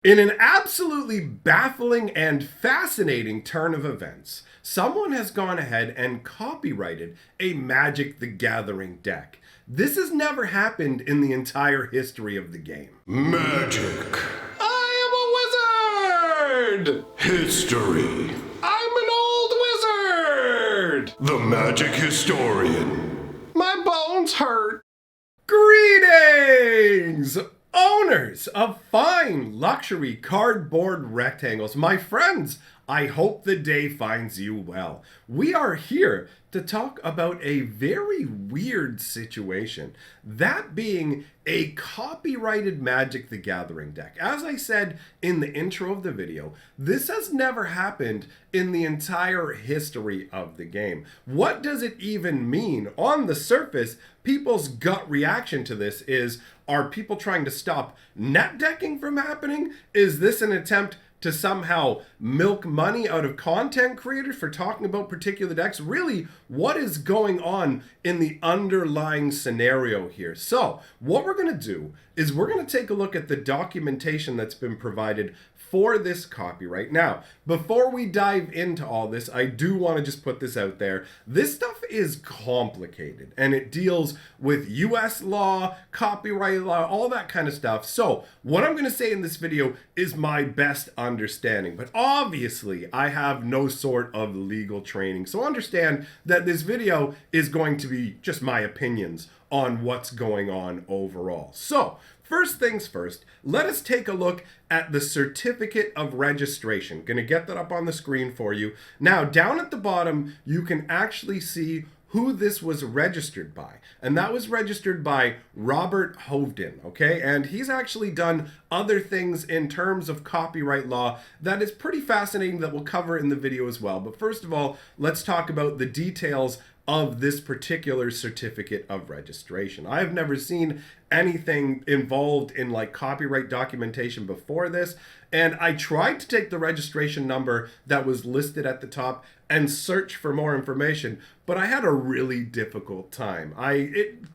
In an absolutely baffling and fascinating turn of events, someone has gone ahead and copyrighted a Magic the Gathering deck. This has never happened in the entire history of the game. Magic. I am a wizard! History. I'm an old wizard! The Magic Historian. My bones hurt. Greetings! Owners of fine luxury cardboard rectangles, my friends, I hope the day finds you well. We are here to talk about a very weird situation, that being a copyrighted Magic the Gathering deck. As I said in the intro of the video, this has never happened in the entire history of the game. What does it even mean? On the surface, people's gut reaction to this is, are people trying to stop net decking from happening? Is this an attempt to somehow milk money out of content creators for talking about particular decks? Really, what is going on in the underlying scenario here? So, what we're going to do is we're going to take a look at the documentation that's been provided for this copyright. Now, before we dive into all this, I do want to just put this out there. This stuff is complicated and it deals with US law, copyright law, all that kind of stuff. So what I'm going to say in this video is my best understanding, but obviously I have no sort of legal training. So understand that this video is going to be just my opinions on what's going on overall. So first things first, let us take a look at the certificate of registration. Gonna get that up on the screen for you. Now, down at the bottom, you can actually see who this was registered by. And that was registered by Robert Hovden, okay? And he's actually done other things in terms of copyright law that is pretty fascinating that we'll cover in the video as well. But first of all, let's talk about the details of this particular certificate of registration. I have never seen anything involved in like copyright documentation before this, and I tried to take the registration number that was listed at the top and search for more information, but I had a really difficult time.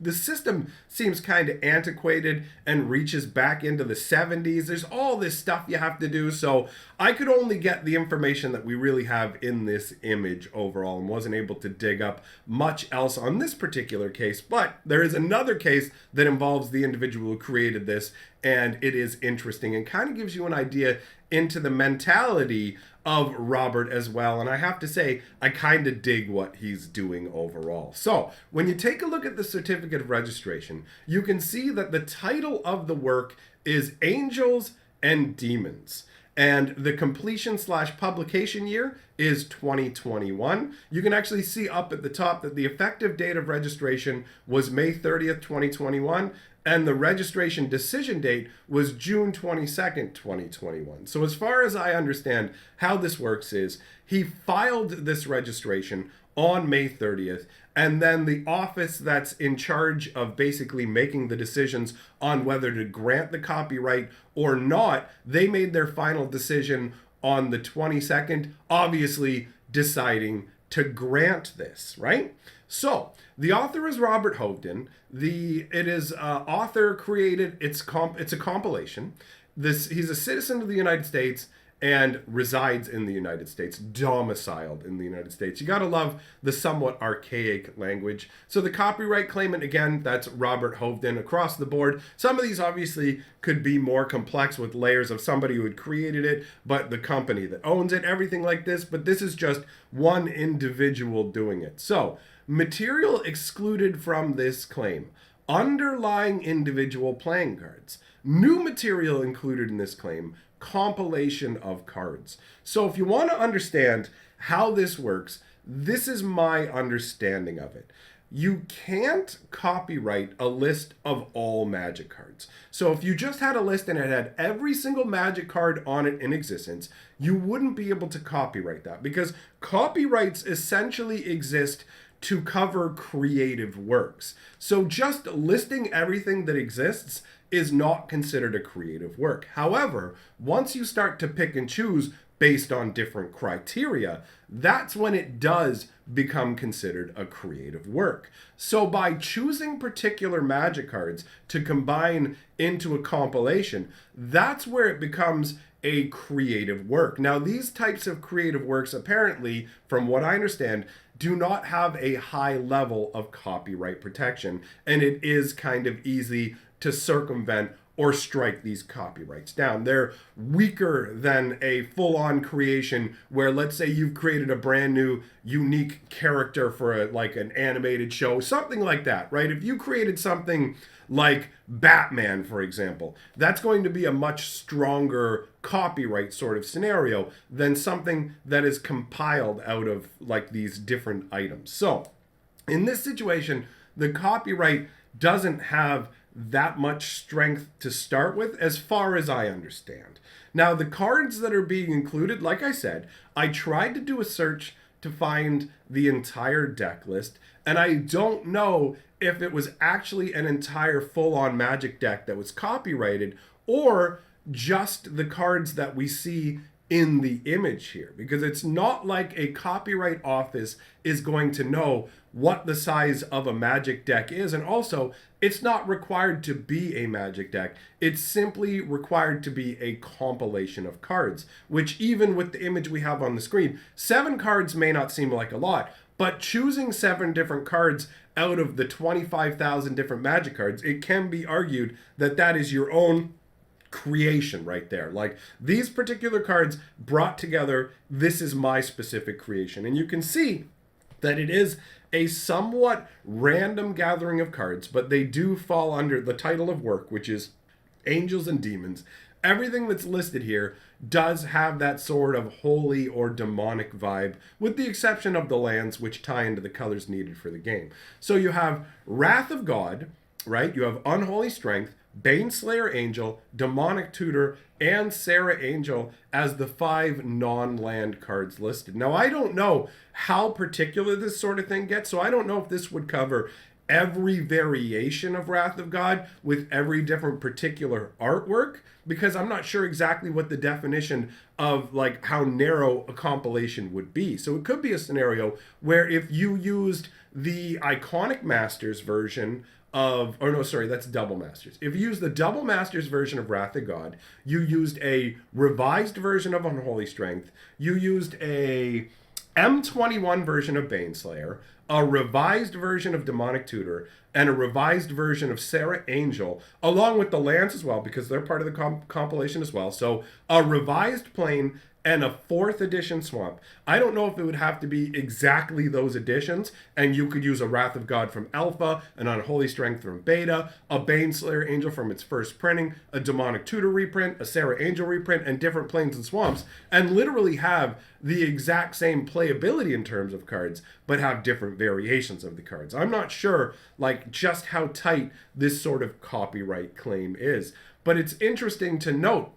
The system seems kind of antiquated and reaches back into the 70s. There's all this stuff you have to do, so I could only get the information that we really have in this image overall and wasn't able to dig up much else on this particular case. But there is another case that involves the individual who created this, and it is interesting and kind of gives you an idea into the mentality of Robert as well. And I have to say, I kind of dig what he's doing overall. So when you take a look at the certificate of registration, you can see that the title of the work is Angels and Demons. And the completion / publication year is 2021. You can actually see up at the top that the effective date of registration was May 30th, 2021. And the registration decision date was June 22nd, 2021. So as far as I understand how this works is, he filed this registration on May 30th, and then the office that's in charge of basically making the decisions on whether to grant the copyright or not, they made their final decision on the 22nd, obviously deciding to grant this, right? So the author is Robert Hovden. It is author created. It's a compilation. He's a citizen of the United States and resides in the United States, domiciled in the United States. You gotta love the somewhat archaic language. So the copyright claimant, again, that's Robert Hovden across the board. Some of these obviously could be more complex with layers of somebody who had created it, but the company that owns it, everything like this. But this is just one individual doing it. So material excluded from this claim: underlying individual playing cards. New material included in this claim: compilation of cards. So if you want to understand how this works, this is my understanding of it. You can't copyright a list of all Magic cards. So if you just had a list and it had every single Magic card on it in existence, you wouldn't be able to copyright that, because copyrights essentially exist to cover creative works. So just listing everything that exists is not considered a creative work. However, once you start to pick and choose based on different criteria, that's when it does become considered a creative work. So by choosing particular magic cards to combine into a compilation, that's where it becomes a creative work. Now, these types of creative works, apparently, from what I understand, do not have a high level of copyright protection, and it is kind of easy to circumvent or strike these copyrights down. They're weaker than a full-on creation where, let's say, you've created a brand new unique character for like an animated show, something like that, right? If you created something like Batman, for example, that's going to be a much stronger copyright sort of scenario than something that is compiled out of like these different items. So in this situation, the copyright doesn't have that much strength to start with, as far as I understand. Now, the cards that are being included, like I said, I tried to do a search to find the entire deck list, and I don't know if it was actually an entire full-on Magic deck that was copyrighted, or just the cards that we see in the image here, because it's not like a copyright office is going to know what the size of a Magic deck is, and also it's not required to be a Magic deck. It's simply required to be a compilation of cards, which even with the image we have on the screen, 7 cards may not seem like a lot, but choosing 7 different cards out of the 25,000 different Magic cards, it can be argued that that is your own creation right there. Like, these particular cards brought together, this is my specific creation. And you can see that it is a somewhat random gathering of cards, but they do fall under the title of work, which is Angels and Demons. Everything that's listed here does have that sort of holy or demonic vibe, with the exception of the lands, which tie into the colors needed for the game. So you have Wrath of God, right? You have Unholy Strength, Baneslayer Angel, Demonic Tutor, and Sarah Angel as the 5 non-land cards listed. Now, I don't know how particular this sort of thing gets, so I don't know if this would cover every variation of Wrath of God with every different particular artwork, because I'm not sure exactly what the definition of like how narrow a compilation would be. So it could be a scenario where if you used the Iconic Masters version of, or no, sorry, that's Double Masters. If you use the Double Masters version of Wrath of God, you used a revised version of Unholy Strength, you used a M21 version of Baneslayer, a revised version of Demonic Tutor, and a revised version of Sarah Angel, along with the lands as well, because they're part of the compilation as well. So a revised plane and a 4th edition swamp. I don't know if it would have to be exactly those editions, and you could use a Wrath of God from Alpha, an Unholy Strength from Beta, a Baneslayer Angel from its first printing, a Demonic Tutor reprint, a Sarah Angel reprint, and different planes and swamps, and literally have the exact same playability in terms of cards, but have different variations of the cards. I'm not sure, like, just how tight this sort of copyright claim is, but it's interesting to note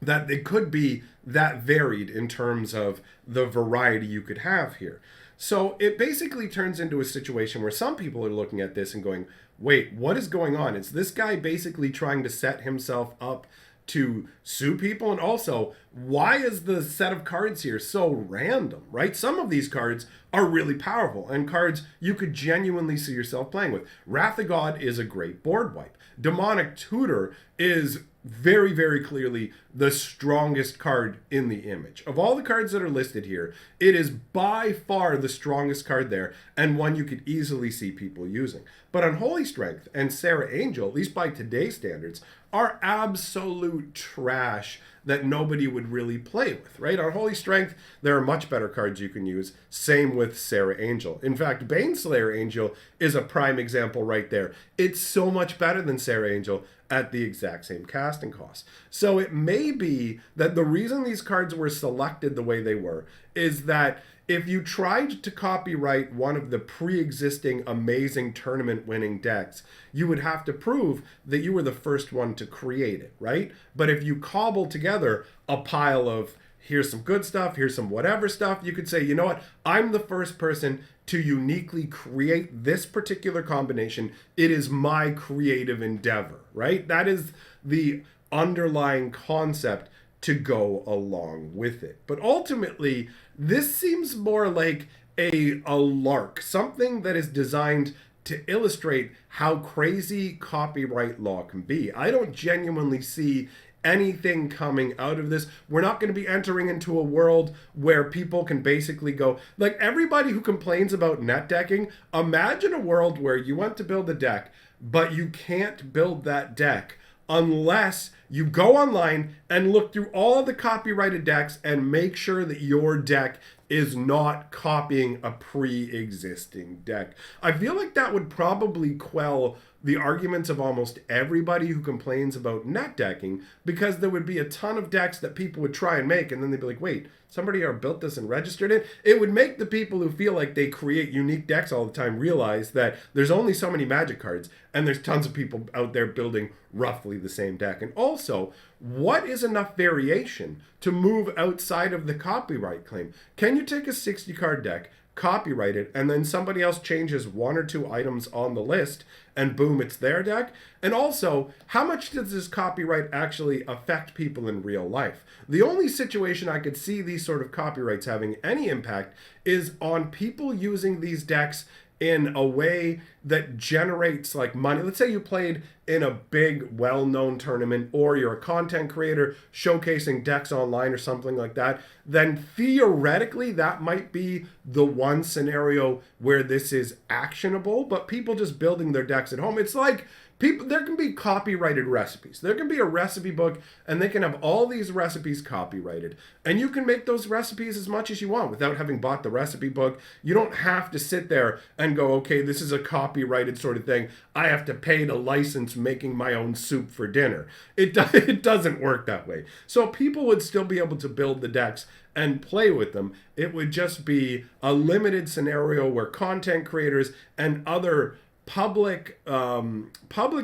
that they could be that varied in terms of the variety you could have here. So it basically turns into a situation where some people are looking at this and going, wait, what is going on? Is this guy basically trying to set himself up to sue people? And also, why is the set of cards here so random, right? Some of these cards are really powerful and cards you could genuinely see yourself playing with. Wrath of God is a great board wipe. Demonic Tutor is very, very clearly the strongest card in the image. Of all the cards that are listed here, it is by far the strongest card there, and one you could easily see people using. But Unholy Strength and Sarah Angel, at least by today's standards, are absolute trash that nobody would really play with, right? Unholy Strength, there are much better cards you can use. Same with Sarah Angel. In fact, Baneslayer Angel is a prime example right there. It's so much better than Sarah Angel at the exact same casting cost. So it may be that the reason these cards were selected the way they were is that if you tried to copyright one of the pre-existing amazing tournament-winning decks, you would have to prove that you were the first one to create it, right? But if you cobble together a pile of, here's some good stuff, here's some whatever stuff, you could say, you know what, I'm the first person to uniquely create this particular combination. It is my creative endeavor, right? That is the underlying concept to go along with it. But ultimately, this seems more like a lark, something that is designed to illustrate how crazy copyright law can be. I don't genuinely see anything coming out of this. We're not going to be entering into a world where people can basically go, like everybody who complains about net decking, imagine a world where you want to build a deck, but you can't build that deck unless you go online and look through all the copyrighted decks and make sure that your deck is not copying a pre-existing deck. I feel like that would probably quell the arguments of almost everybody who complains about net decking, because there would be a ton of decks that people would try and make, and then they'd be like, wait, somebody already built this and registered it? It would make the people who feel like they create unique decks all the time realize that there's only so many Magic cards, and there's tons of people out there building roughly the same deck. And also, what is enough variation to move outside of the copyright claim? Can you take a 60 card deck, copyright it, and then somebody else changes one or two items on the list, and boom, it's their deck? And also, how much does this copyright actually affect people in real life? The only situation I could see these sort of copyrights having any impact is on people using these decks in a way that generates like money. Let's say you played in a big, well-known tournament, or you're a content creator showcasing decks online or something like that, then theoretically that might be the one scenario where this is actionable. But people just building their decks at home, it's like people, there can be copyrighted recipes. There can be a recipe book, and they can have all these recipes copyrighted. And you can make those recipes as much as you want without having bought the recipe book. You don't have to sit there and go, okay, this is a copyrighted sort of thing. I have to pay to license making my own soup for dinner. It doesn't work that way. So people would still be able to build the decks and play with them. It would just be a limited scenario where content creators and other public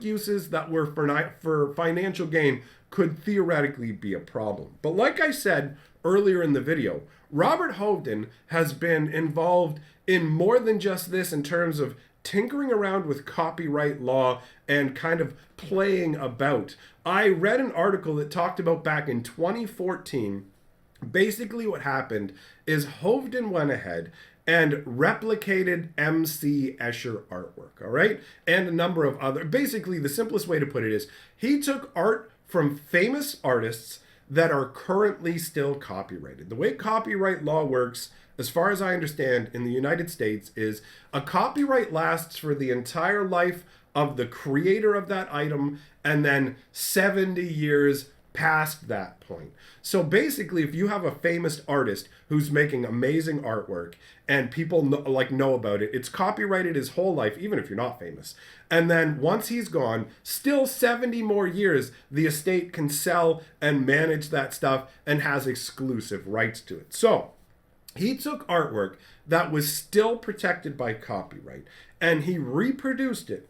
uses that were for financial gain could theoretically be a problem. But like I said earlier in the video, Robert Hovden has been involved in more than just this in terms of tinkering around with copyright law and kind of playing about. I read an article that talked about back in 2014. Basically what happened is Hovden went ahead and replicated MC Escher artwork, all right? And a number of other, basically the simplest way to put it is he took art from famous artists that are currently still copyrighted. The way copyright law works, as far as I understand, in the United States is a copyright lasts for the entire life of the creator of that item, and then 70 years past that point. So basically, if you have a famous artist who's making amazing artwork and people know about it, it's copyrighted his whole life, even if you're not famous. And then once he's gone, still 70 more years, the estate can sell and manage that stuff and has exclusive rights to it. So he took artwork that was still protected by copyright and he reproduced it.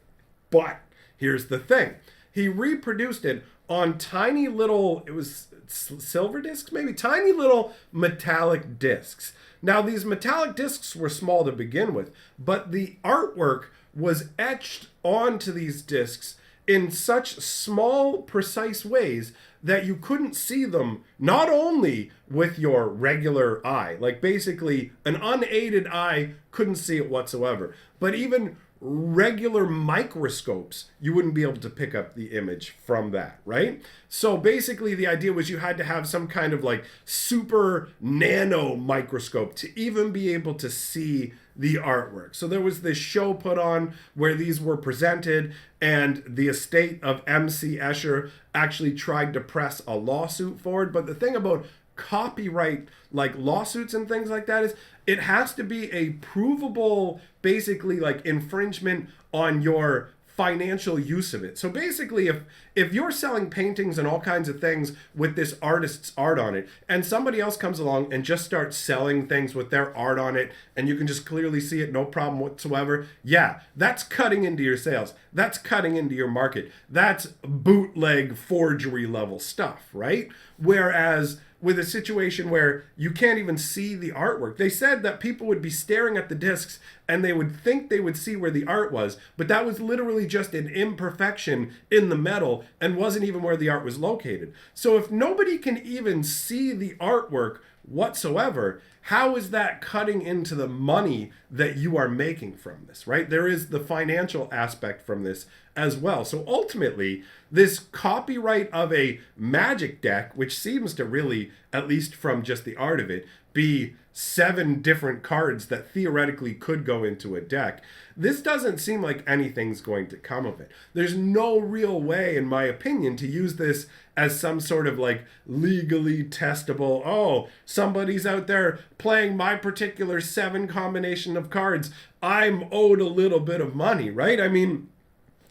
But here's the thing. He reproduced it on tiny little, it was silver discs, maybe tiny little metallic discs. Now these metallic discs were small to begin with, but the artwork was etched onto these discs in such small, precise ways that you couldn't see them, not only with your regular eye, like basically an unaided eye couldn't see it whatsoever, but even regular microscopes, you wouldn't be able to pick up the image from that, right? So basically the idea was you had to have some kind of like super nano microscope to even be able to see the artwork. So there was this show put on where these were presented, and the estate of MC Escher actually tried to press a lawsuit forward. But the thing about copyright like lawsuits and things like that is it has to be a provable, basically like infringement on your financial use of it. So basically if you're selling paintings and all kinds of things with this artist's art on it, and somebody else comes along and just starts selling things with their art on it, and you can just clearly see it, no problem whatsoever, yeah, that's cutting into your sales. That's cutting into your market. That's bootleg forgery level stuff, right? Whereas with a situation where you can't even see the artwork. They said that people would be staring at the discs and they would think they would see where the art was, but that was literally just an imperfection in the metal and wasn't even where the art was located. So if nobody can even see the artwork whatsoever, how is that cutting into the money that you are making from this, right? There is the financial aspect from this as well. So ultimately, this copyright of a Magic deck, which seems to really, at least from just the art of it, be 7 different cards that theoretically could go into a deck. This doesn't seem like anything's going to come of it. There's no real way, in my opinion, to use this as some sort of like legally testable, oh, somebody's out there playing my particular 7 combination of cards, I'm owed a little bit of money, right? I mean,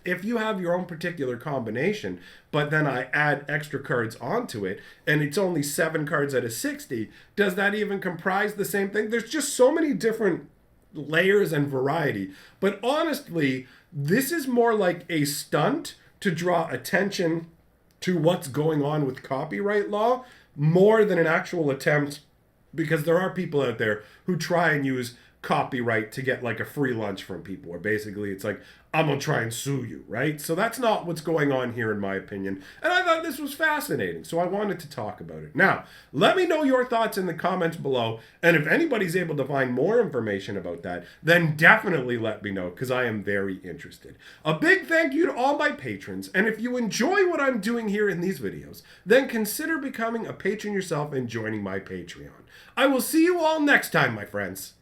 if you have your own particular combination, but then I add extra cards onto it, and it's only 7 cards out of 60, does that even comprise the same thing? There's just so many different layers and variety. But honestly, this is more like a stunt to draw attention to what's going on with copyright law, more than an actual attempt, because there are people out there who try and use copyright to get like a free lunch from people, or basically it's like, I'm gonna try and sue you, right? So that's not what's going on here, in my opinion. And I thought this was fascinating, so I wanted to talk about it. Now, let me know your thoughts in the comments below, and if anybody's able to find more information about that, then definitely let me know, because I am very interested. A big thank you to all my patrons, and if you enjoy what I'm doing here in these videos, then consider becoming a patron yourself and joining my Patreon. I will see you all next time, my friends.